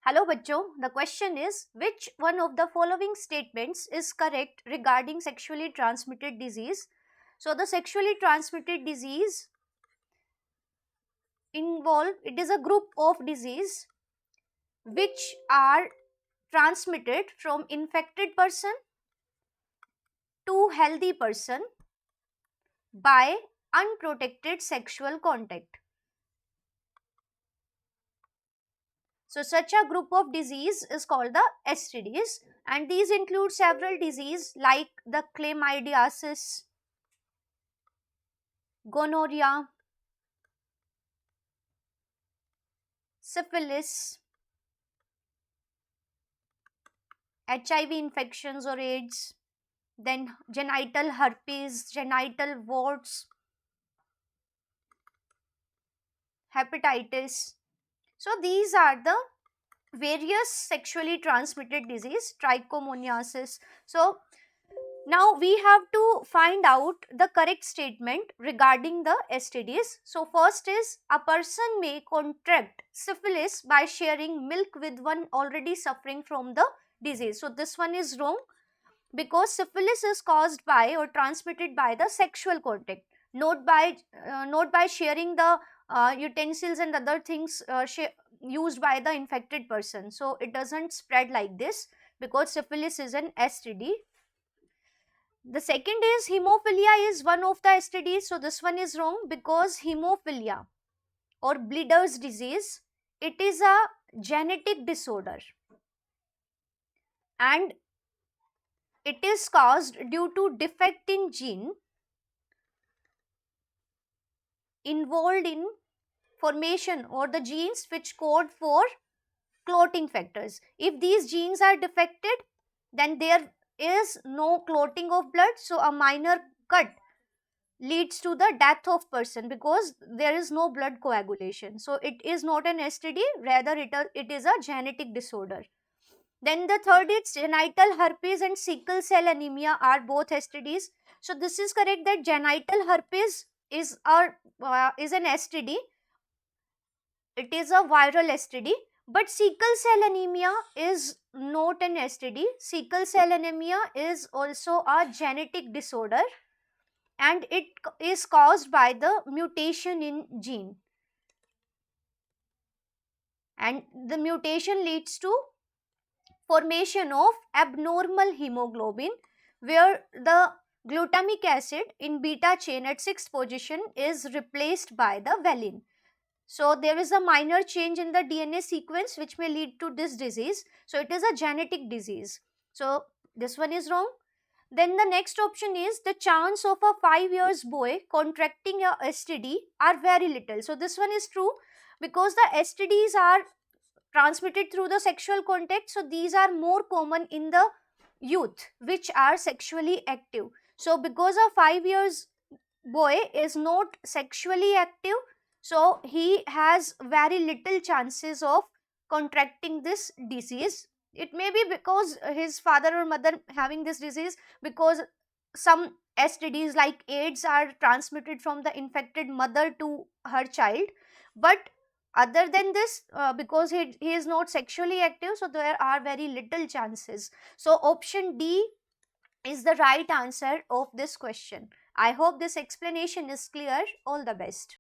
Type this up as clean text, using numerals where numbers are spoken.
Hello बच्चों, the question is which one of the following statements is correct regarding sexually transmitted disease? So the sexually transmitted disease it is a group of disease which are transmitted from infected person to healthy person by unprotected sexual contact. So such a group of disease is called the STDs, and these include several diseases like the chlamydiasis, gonorrhea, syphilis, HIV infections or AIDS, then genital herpes, genital warts, hepatitis. So these are the various sexually transmitted disease, trichomoniasis. So now we have to find out the correct statement regarding the STDs. So first is a person may contract syphilis by sharing milk with one already suffering from the disease. So this one is wrong because syphilis is caused by or transmitted by the sexual contact, not by sharing the utensils and other things used by the infected person. So it doesn't spread like this because syphilis is an STD. The second is hemophilia is one of the STDs. So this one is wrong because hemophilia or bleeder's disease, it is a genetic disorder and it is caused due to defect in gene involved in formation or the genes which code for clotting factors. If these genes are defected, then there is no clotting of blood, so a minor cut leads to the death of person because there is no blood coagulation. So it is not an STD, rather it is a genetic disorder. Then the third is genital herpes and sickle cell anemia are both STDs. So this is correct that genital herpes is an STD. It is a viral STD, but sickle cell anemia is not an STD. Sickle cell anemia is also a genetic disorder and it is caused by the mutation in gene, and the mutation leads to formation of abnormal hemoglobin where the glutamic acid in beta chain at 6th position is replaced by the valine. So there is a minor change in the DNA sequence which may lead to this disease. So it is a genetic disease. So this one is wrong. Then the next option is the chance of a 5 years boy contracting a STD are very little. So this one is true because the STDs are transmitted through the sexual contact. So these are more common in the youth which are sexually active. So because a 5 years boy is not sexually active, so he has very little chances of contracting this disease. It may be because his father or mother having this disease, because some STDs like AIDS are transmitted from the infected mother to her child. But other than this, because he is not sexually active, so there are very little chances. So option D is the right answer of this question. I hope this explanation is clear. All the best.